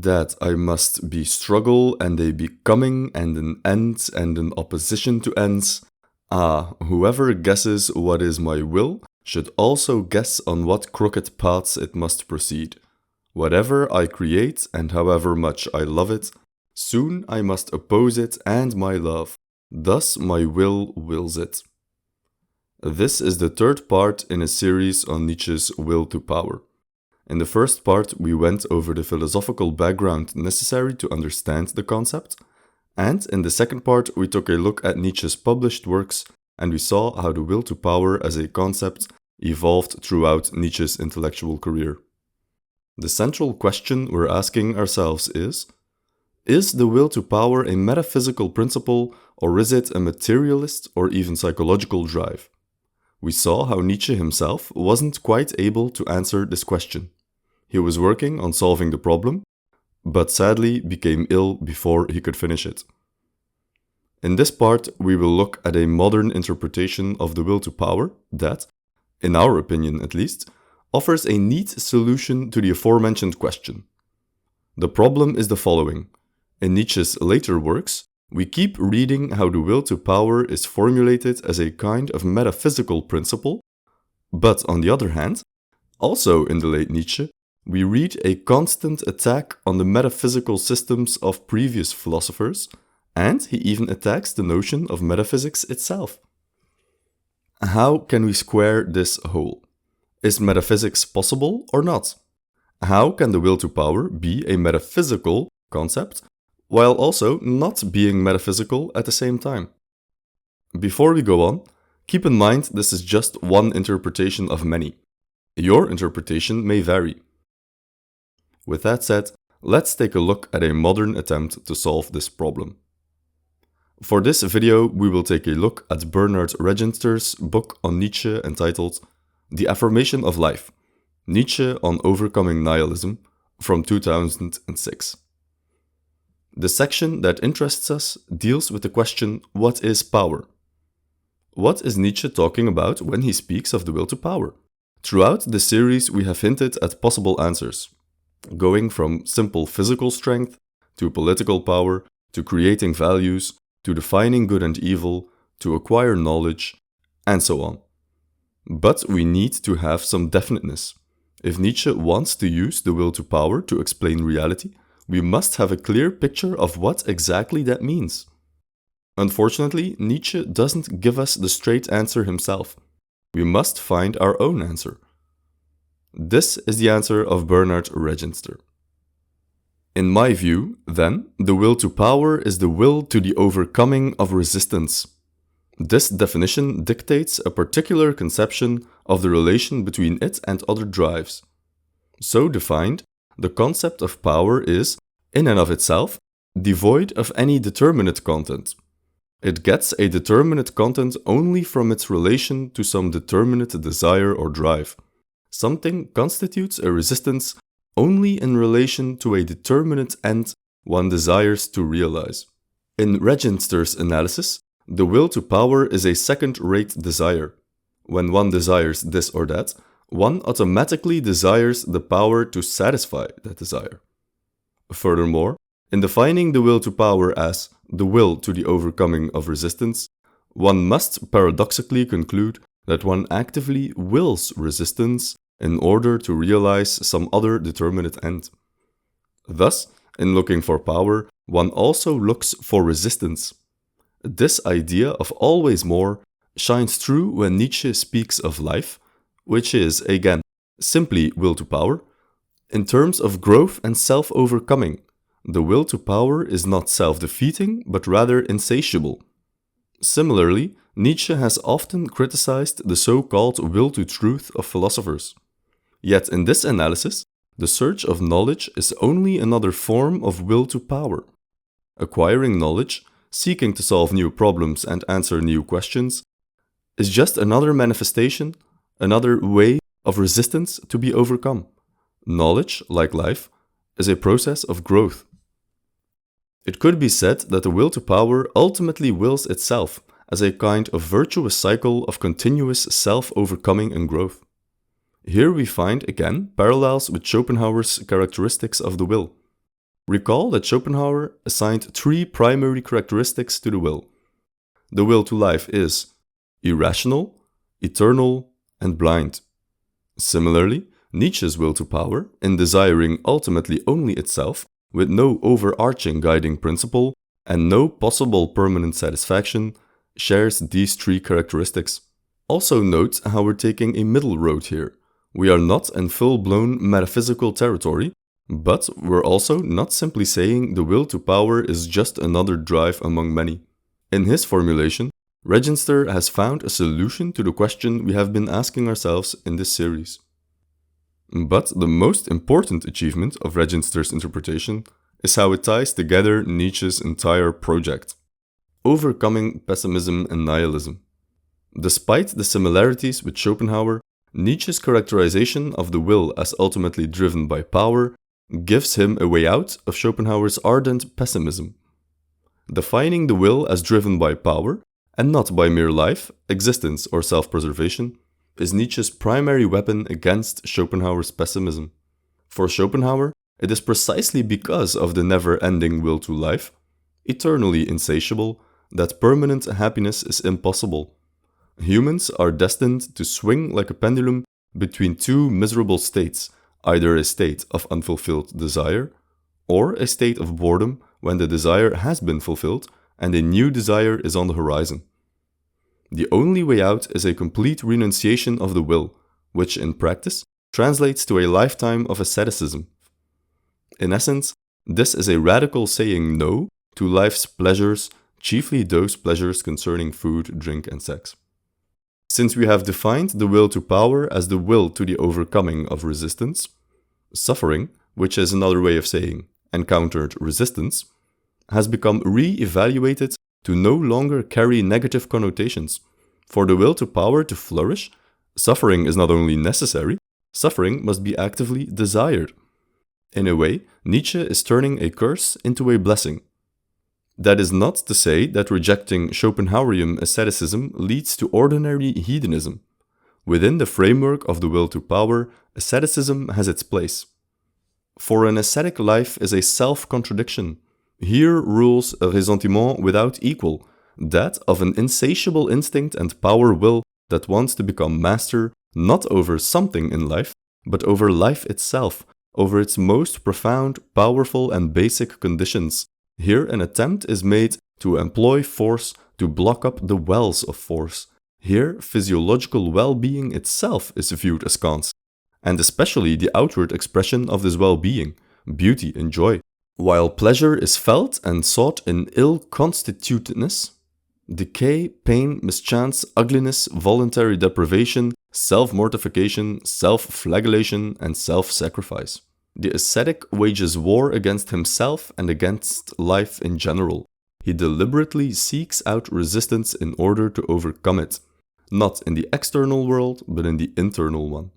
that I must be struggle and a becoming and an end and an opposition to ends. Whoever guesses what is my will should also guess on what crooked paths it must proceed. Whatever I create and however much I love it, soon I must oppose it and my love. Thus my will wills it. This is the third part in a series on Nietzsche's will to power. In the first part, we went over the philosophical background necessary to understand the concept, and in the second part, we took a look at Nietzsche's published works and we saw how the will to power as a concept evolved throughout Nietzsche's intellectual career. The central question we're asking ourselves is the will to power a metaphysical principle, or is it a materialist or even psychological drive? We saw how Nietzsche himself wasn't quite able to answer this question. He was working on solving the problem, but sadly became ill before he could finish it. In this part, we will look at a modern interpretation of the will to power that, in our opinion at least, offers a neat solution to the aforementioned question. The problem is the following. In Nietzsche's later works, we keep reading how the will to power is formulated as a kind of metaphysical principle, but on the other hand, also in the late Nietzsche, we read a constant attack on the metaphysical systems of previous philosophers, and he even attacks the notion of metaphysics itself. How can we square this hole? Is metaphysics possible or not? How can the will to power be a metaphysical concept while also not being metaphysical at the same time? Before we go on, keep in mind this is just one interpretation of many. Your interpretation may vary. With that said, let's take a look at a modern attempt to solve this problem. For this video, we will take a look at Bernard Reginster's book on Nietzsche entitled The Affirmation of Life, Nietzsche on Overcoming Nihilism, from 2006. The section that interests us deals with the question, what is power? What is Nietzsche talking about when he speaks of the will to power? Throughout the series, we have hinted at possible answers, going from simple physical strength, to political power, to creating values, to defining good and evil, to acquire knowledge, and so on. But we need to have some definiteness. If Nietzsche wants to use the will to power to explain reality, we must have a clear picture of what exactly that means. Unfortunately, Nietzsche doesn't give us the straight answer himself. We must find our own answer. This is the answer of Bernard Reginster. In my view, then, the will to power is the will to the overcoming of resistance. This definition dictates a particular conception of the relation between it and other drives. So defined, the concept of power is, in and of itself, devoid of any determinate content. It gets a determinate content only from its relation to some determinate desire or drive. Something constitutes a resistance only in relation to a determinate end one desires to realize. In Reginster's analysis, the will to power is a second-rate desire. When one desires this or that, one automatically desires the power to satisfy that desire. Furthermore, in defining the will to power as the will to the overcoming of resistance, one must paradoxically conclude that one actively wills resistance in order to realize some other determinate end. Thus, in looking for power, one also looks for resistance. This idea of always more shines through when Nietzsche speaks of life, which is, again, simply will to power, in terms of growth and self-overcoming. The will to power is not self-defeating, but rather insatiable. Similarly, Nietzsche has often criticized the so-called will to truth of philosophers. Yet in this analysis, the search of knowledge is only another form of will to power. Acquiring knowledge, seeking to solve new problems and answer new questions, is just another manifestation, another way of resistance to be overcome. Knowledge, like life, is a process of growth. It could be said that the will to power ultimately wills itself as a kind of virtuous cycle of continuous self-overcoming and growth. Here we find, again, parallels with Schopenhauer's characteristics of the will. Recall that Schopenhauer assigned 3 primary characteristics to the will. The will to life is irrational, eternal, and blind. Similarly, Nietzsche's will to power, in desiring ultimately only itself, with no overarching guiding principle and no possible permanent satisfaction, shares these 3 characteristics. Also note how we're taking a middle road here. We are not in full-blown metaphysical territory, but we're also not simply saying the will to power is just another drive among many. In his formulation, Reginster has found a solution to the question we have been asking ourselves in this series. But the most important achievement of Reginster's interpretation is how it ties together Nietzsche's entire project, overcoming pessimism and nihilism. Despite the similarities with Schopenhauer, Nietzsche's characterization of the will as ultimately driven by power gives him a way out of Schopenhauer's ardent pessimism. Defining the will as driven by power, and not by mere life, existence, or self-preservation, is Nietzsche's primary weapon against Schopenhauer's pessimism. For Schopenhauer, it is precisely because of the never-ending will to life, eternally insatiable, that permanent happiness is impossible. Humans are destined to swing like a pendulum between 2 miserable states, either a state of unfulfilled desire, or a state of boredom when the desire has been fulfilled and a new desire is on the horizon. The only way out is a complete renunciation of the will, which in practice translates to a lifetime of asceticism. In essence, this is a radical saying no to life's pleasures, chiefly those pleasures concerning food, drink, and sex. Since we have defined the will to power as the will to the overcoming of resistance, suffering, which is another way of saying encountered resistance, has become re-evaluated to no longer carry negative connotations. For the will to power to flourish, suffering is not only necessary, suffering must be actively desired. In a way, Nietzsche is turning a curse into a blessing. That is not to say that rejecting Schopenhauerian asceticism leads to ordinary hedonism. Within the framework of the will to power, asceticism has its place. For an ascetic life is a self-contradiction. Here rules a ressentiment without equal, that of an insatiable instinct and power will that wants to become master not over something in life, but over life itself, over its most profound, powerful and basic conditions. Here an attempt is made to employ force to block up the wells of force. Here physiological well-being itself is viewed askance, and especially the outward expression of this well-being, beauty and joy. While pleasure is felt and sought in ill-constitutedness, decay, pain, mischance, ugliness, voluntary deprivation, self-mortification, self-flagellation, and self-sacrifice. The ascetic wages war against himself and against life in general. He deliberately seeks out resistance in order to overcome it, not in the external world, but in the internal one.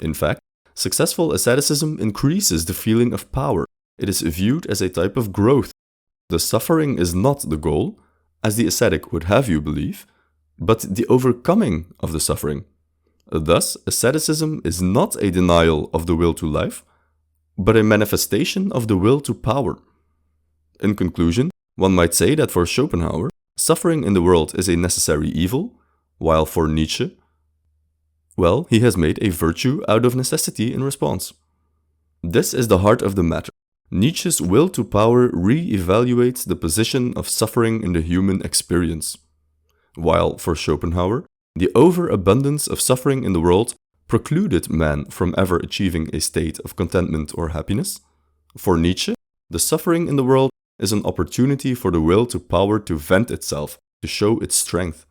In fact, successful asceticism increases the feeling of power. It is viewed as a type of growth. The suffering is not the goal, as the ascetic would have you believe, but the overcoming of the suffering. Thus, asceticism is not a denial of the will to life, but a manifestation of the will to power. In conclusion, one might say that for Schopenhauer, suffering in the world is a necessary evil, while for Nietzsche, well, he has made a virtue out of necessity in response. This is the heart of the matter. Nietzsche's will to power re-evaluates the position of suffering in the human experience, while for Schopenhauer, the overabundance of suffering in the world precluded man from ever achieving a state of contentment or happiness. For Nietzsche, the suffering in the world is an opportunity for the will to power to vent itself, to show its strength.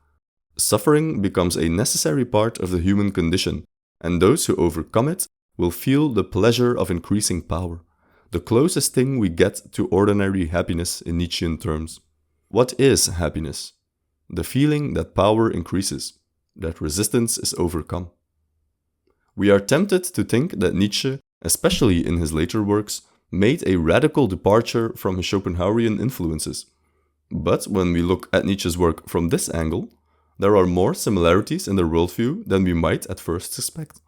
Suffering becomes a necessary part of the human condition, and those who overcome it will feel the pleasure of increasing power, the closest thing we get to ordinary happiness in Nietzschean terms. What is happiness? The feeling that power increases, that resistance is overcome. We are tempted to think that Nietzsche, especially in his later works, made a radical departure from his Schopenhauerian influences. But when we look at Nietzsche's work from this angle, there are more similarities in their worldview than we might at first suspect.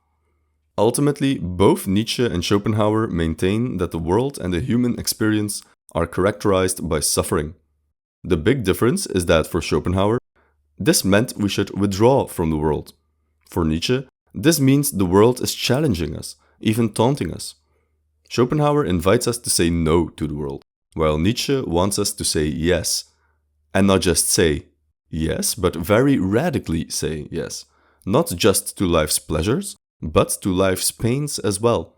Ultimately, both Nietzsche and Schopenhauer maintain that the world and the human experience are characterized by suffering. The big difference is that for Schopenhauer, this meant we should withdraw from the world. For Nietzsche, this means the world is challenging us, even taunting us. Schopenhauer invites us to say no to the world, while Nietzsche wants us to say yes. And not just say yes, but very radically say yes. Not just to life's pleasures, but to life's pains as well.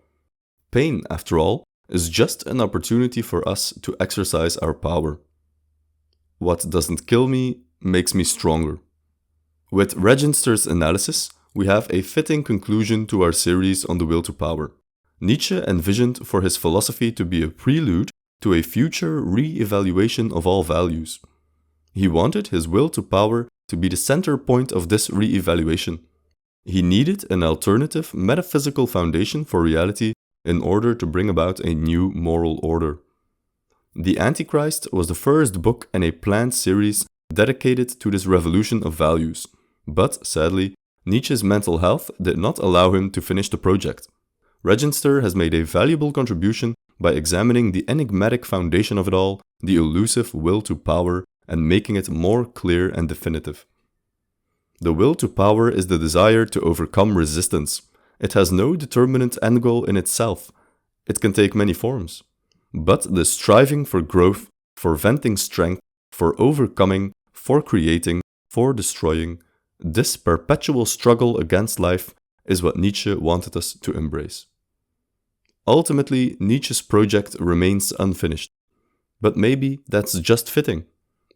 Pain, after all, is just an opportunity for us to exercise our power. What doesn't kill me makes me stronger. With Reginster's analysis, we have a fitting conclusion to our series on the will to power. Nietzsche envisioned for his philosophy to be a prelude to a future re-evaluation of all values. He wanted his will to power to be the center point of this re-evaluation. He needed an alternative metaphysical foundation for reality in order to bring about a new moral order. The Antichrist was the first book in a planned series dedicated to this revolution of values, but sadly, Nietzsche's mental health did not allow him to finish the project. Reginster has made a valuable contribution by examining the enigmatic foundation of it all, the elusive will to power, and making it more clear and definitive. The will to power is the desire to overcome resistance. It has no determinate end goal in itself. It can take many forms. But the striving for growth, for venting strength, for overcoming, for creating, for destroying, this perpetual struggle against life is what Nietzsche wanted us to embrace. Ultimately, Nietzsche's project remains unfinished. But maybe that's just fitting.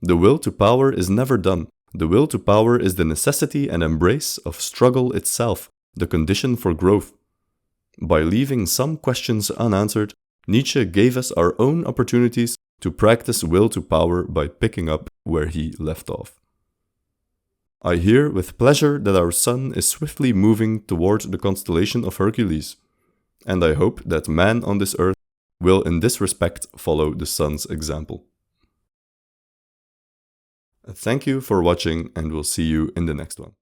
The will to power is never done. The will to power is the necessity and embrace of struggle itself, the condition for growth. By leaving some questions unanswered, Nietzsche gave us our own opportunities to practice will to power by picking up where he left off. I hear with pleasure that our sun is swiftly moving toward the constellation of Hercules, and I hope that man on this earth will in this respect follow the sun's example. Thank you for watching, and we'll see you in the next one.